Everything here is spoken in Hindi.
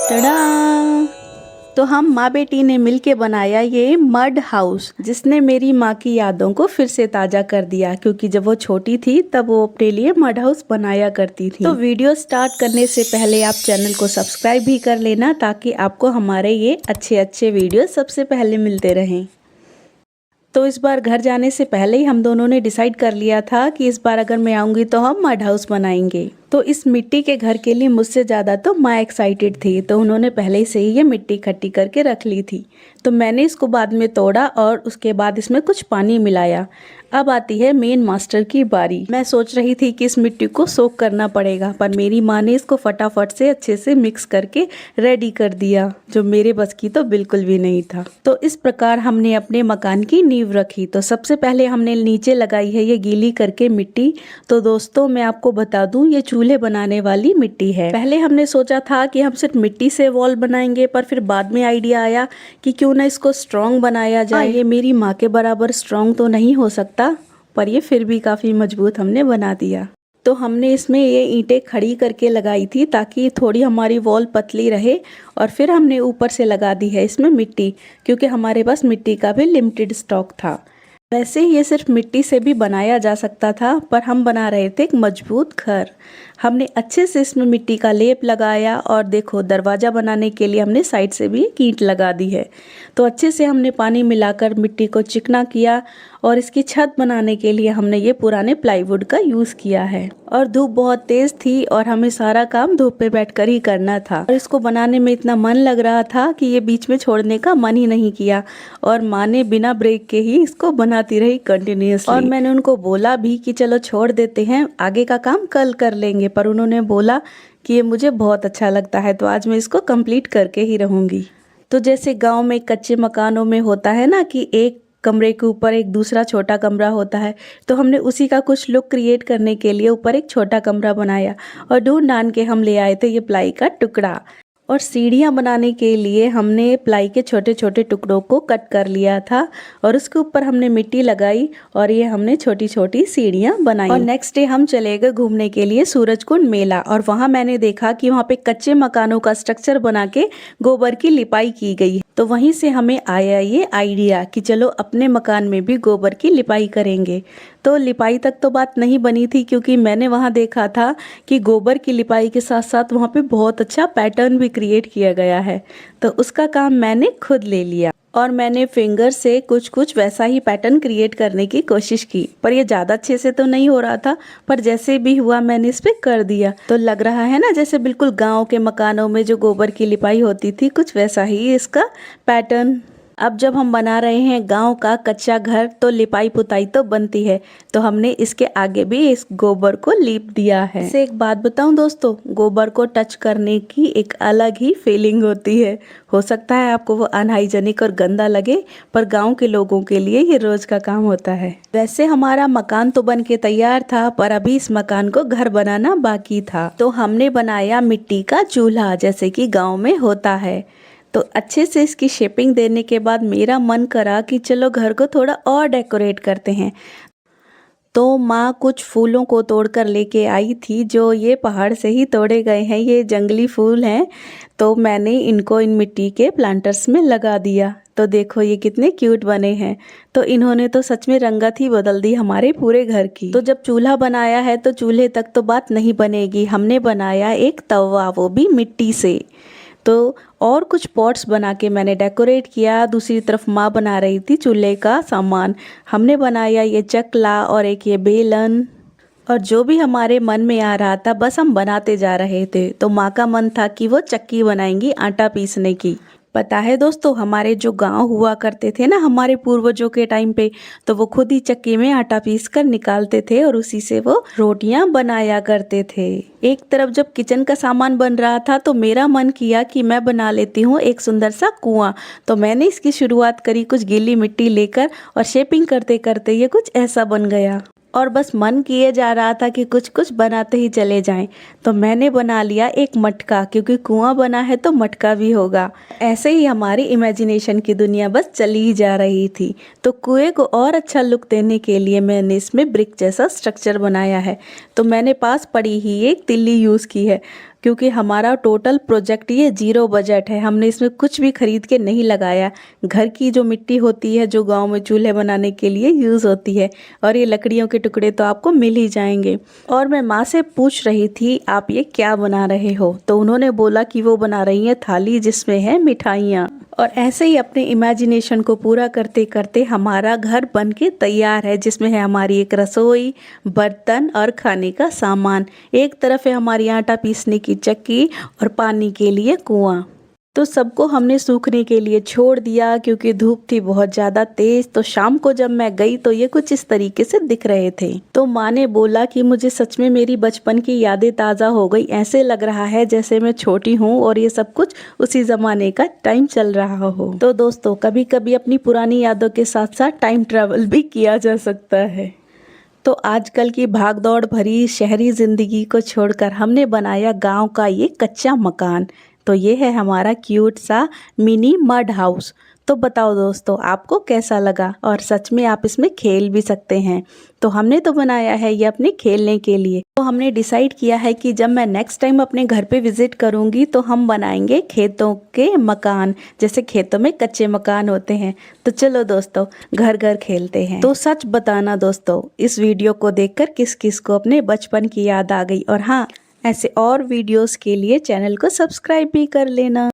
टडा। तो हम माँ बेटी ने मिलके बनाया ये मड हाउस, जिसने मेरी माँ की यादों को फिर से ताजा कर दिया, क्योंकि जब वो छोटी थी तब वो अपने लिए मड हाउस बनाया करती थी। तो वीडियो स्टार्ट करने से पहले आप चैनल को सब्सक्राइब भी कर लेना, ताकि आपको हमारे ये अच्छे अच्छे वीडियो सबसे पहले मिलते रहें। तो इस बार घर जाने से पहले ही हम दोनों ने डिसाइड कर लिया था कि इस बार अगर मैं आऊँगी तो हम मड हाउस बनाएंगे। तो इस मिट्टी के घर के लिए मुझसे ज़्यादा तो माँ एक्साइटेड थी, तो उन्होंने पहले से ही ये मिट्टी इकट्ठी करके रख ली थी। तो मैंने इसको बाद में तोड़ा और उसके बाद इसमें कुछ पानी मिलाया। अब आती है मेन मास्टर की बारी। मैं सोच रही थी कि इस मिट्टी को सोक करना पड़ेगा, पर मेरी माँ ने इसको फटाफट से अच्छे से मिक्स करके रेडी कर दिया, जो मेरे बस की तो बिल्कुल भी नहीं था। तो इस प्रकार हमने अपने मकान की नींव रखी। तो सबसे पहले हमने नीचे लगाई है ये गीली करके मिट्टी। तो दोस्तों मैं आपको बता दूं, ये चूल्हे बनाने वाली मिट्टी है। पहले हमने सोचा था कि हम सिर्फ मिट्टी से वॉल बनाएंगे, पर फिर बाद में आइडिया आया कि क्यों ना इसको स्ट्रॉन्ग बनाया जाए। ये मेरी माँ के बराबर स्ट्रॉन्ग तो नहीं हो सकता, पर ये फिर भी काफ़ी मजबूत हमने बना दिया। तो हमने इसमें ये ईंटें खड़ी करके लगाई थी, ताकि थोड़ी हमारी वॉल पतली रहे। और फिर हमने ऊपर से लगा दी है इसमें मिट्टी, क्योंकि हमारे पास मिट्टी का भी लिमिटेड स्टॉक था। वैसे ये सिर्फ मिट्टी से भी बनाया जा सकता था, पर हम बना रहे थे एक मजबूत घर। हमने अच्छे से इसमें मिट्टी का लेप लगाया, और देखो दरवाज़ा बनाने के लिए हमने साइड से भी ईंट लगा दी है। तो अच्छे से हमने पानी मिलाकर मिट्टी को चिकना किया, और इसकी छत बनाने के लिए हमने ये पुराने प्लाईवुड का यूज़ किया है। और धूप बहुत तेज़ थी और हमें सारा काम धूप पे बैठकर ही करना था, और इसको बनाने में इतना मन लग रहा था कि ये बीच में छोड़ने का मन ही नहीं किया। और माँ ने बिना ब्रेक के ही इसको बनाती रही कंटिन्यूअसली। और मैंने उनको बोला भी कि चलो छोड़ देते हैं, आगे का काम कल कर लेंगे, पर उन्होंने बोला कि ये मुझे बहुत अच्छा लगता है, तो आज मैं इसको कंप्लीट करके ही रहूँगी। तो जैसे गांव में कच्चे मकानों में होता है ना कि एक कमरे के ऊपर एक दूसरा छोटा कमरा होता है, तो हमने उसी का कुछ लुक क्रिएट करने के लिए ऊपर एक छोटा कमरा बनाया, और ढूंढ ढांड के हम ले आए थे ये प्लाई का टुकड़ा। और सीढ़ियाँ बनाने के लिए हमने प्लाई के छोटे छोटे टुकड़ों को कट कर लिया था, और उसके ऊपर हमने मिट्टी लगाई, और ये हमने छोटी छोटी सीढ़ियाँ बनाई। और नेक्स्ट डे हम चले गए घूमने के लिए सूरजकुंड मेला, और वहाँ मैंने देखा कि वहाँ पे कच्चे मकानों का स्ट्रक्चर बना के गोबर की लिपाई की गई। तो वहीं से हमें आया ये आइडिया कि चलो अपने मकान में भी गोबर की लिपाई करेंगे। तो लिपाई तक तो बात नहीं बनी थी, क्योंकि मैंने वहाँ देखा था कि गोबर की लिपाई के साथ साथ वहाँ पे बहुत अच्छा पैटर्न भी क्रिएट किया गया है। तो उसका काम मैंने खुद ले लिया, और मैंने फिंगर से कुछ कुछ वैसा ही पैटर्न क्रिएट करने की कोशिश की, पर ये ज़्यादा अच्छे से तो नहीं हो रहा था, पर जैसे भी हुआ मैंने इस पे कर दिया। तो लग रहा है ना जैसे बिल्कुल गांव के मकानों में जो गोबर की लिपाई होती थी, कुछ वैसा ही इसका पैटर्न। अब जब हम बना रहे हैं गांव का कच्चा घर, तो लिपाई पुताई तो बनती है, तो हमने इसके आगे भी इस गोबर को लीप दिया है। इसे एक बात बताऊं दोस्तों, गोबर को टच करने की एक अलग ही फीलिंग होती है। हो सकता है आपको वो अनहाइजेनिक और गंदा लगे, पर गांव के लोगों के लिए ये रोज का काम होता है। वैसे हमारा मकान तो बन के तैयार था, पर अभी इस मकान को घर बनाना बाकी था। तो हमने बनाया मिट्टी का चूल्हा, जैसे कि गाँव में होता है। तो अच्छे से इसकी शेपिंग देने के बाद मेरा मन करा कि चलो घर को थोड़ा और डेकोरेट करते हैं। तो माँ कुछ फूलों को तोड़कर लेके आई थी, जो ये पहाड़ से ही तोड़े गए हैं, ये जंगली फूल हैं। तो मैंने इनको इन मिट्टी के प्लांटर्स में लगा दिया। तो देखो ये कितने क्यूट बने हैं। तो इन्होंने तो सच में रंगत ही बदल दी हमारे पूरे घर की। तो जब चूल्हा बनाया है तो चूल्हे तक तो बात नहीं बनेगी, हमने बनाया एक तवा, वो भी मिट्टी से। तो और कुछ पॉट्स बना के मैंने डेकोरेट किया। दूसरी तरफ माँ बना रही थी चूल्हे का सामान। हमने बनाया ये चकला और एक ये बेलन, और जो भी हमारे मन में आ रहा था बस हम बनाते जा रहे थे। तो माँ का मन था कि वो चक्की बनाएंगी आटा पीसने की। पता है दोस्तों, हमारे जो गांव हुआ करते थे ना हमारे पूर्वजों के टाइम पे, तो वो खुद ही चक्की में आटा पीस कर निकालते थे, और उसी से वो रोटियां बनाया करते थे। एक तरफ जब किचन का सामान बन रहा था, तो मेरा मन किया कि मैं बना लेती हूँ एक सुंदर सा कुआं। तो मैंने इसकी शुरुआत करी कुछ गीली मिट्टी लेकर, और शेपिंग करते करते ये कुछ ऐसा बन गया। और बस मन किए जा रहा था कि कुछ कुछ बनाते ही चले जाएं। तो मैंने बना लिया एक मटका, क्योंकि कुआं बना है तो मटका भी होगा। ऐसे ही हमारी इमेजिनेशन की दुनिया बस चली ही जा रही थी। तो कुएं को और अच्छा लुक देने के लिए मैंने इसमें ब्रिक जैसा स्ट्रक्चर बनाया है। तो मैंने पास पड़ी ही एक तिल्ली यूज़ की है। क्योंकि हमारा टोटल प्रोजेक्ट ये 0 बजट है। हमने इसमें कुछ भी खरीद के नहीं लगाया। घर की जो मिट्टी होती है जो गांव में चूल्हे बनाने के लिए यूज़ होती है, और ये लकड़ियों के टुकड़े तो आपको मिल ही जाएंगे। और मैं माँ से पूछ रही थी आप ये क्या बना रहे हो, तो उन्होंने बोला कि वो बना रही हैं थाली जिसमें है मिठाइयाँ। और ऐसे ही अपने इमेजिनेशन को पूरा करते करते हमारा घर बन के तैयार है, जिसमें है हमारी एक रसोई, बर्तन और खाने का सामान। एक तरफ है हमारी आटा पीसने की चक्की और पानी के लिए कुआं। तो सबको हमने सूखने के लिए छोड़ दिया क्योंकि धूप थी बहुत ज़्यादा तेज। तो शाम को जब मैं गई तो ये कुछ इस तरीके से दिख रहे थे। तो माँ ने बोला कि मुझे सच में मेरी बचपन की यादें ताज़ा हो गई, ऐसे लग रहा है जैसे मैं छोटी हूँ और ये सब कुछ उसी ज़माने का टाइम चल रहा हो। तो दोस्तों, कभी कभी अपनी पुरानी यादों के साथ साथ टाइम ट्रैवल भी किया जा सकता है। तो आजकल की भागदौड़ भरी शहरी ज़िंदगी को छोड़कर हमने बनाया गांव का ये कच्चा मकान। तो ये है हमारा क्यूट सा मिनी मड हाउस। तो बताओ दोस्तों, आपको कैसा लगा? और सच में आप इसमें खेल भी सकते हैं। तो हमने तो बनाया है ये अपने खेलने के लिए। तो हमने डिसाइड किया है कि जब मैं नेक्स्ट टाइम अपने घर पे विजिट करूंगी तो हम बनाएंगे खेतों के मकान, जैसे खेतों में कच्चे मकान होते हैं। तो चलो दोस्तों, घर घर खेलते हैं। तो सच बताना दोस्तों, इस वीडियो को देखकर किस किस को अपने बचपन की याद आ गई? और हाँ, ऐसे और वीडियोस के लिए चैनल को सब्सक्राइब भी कर लेना।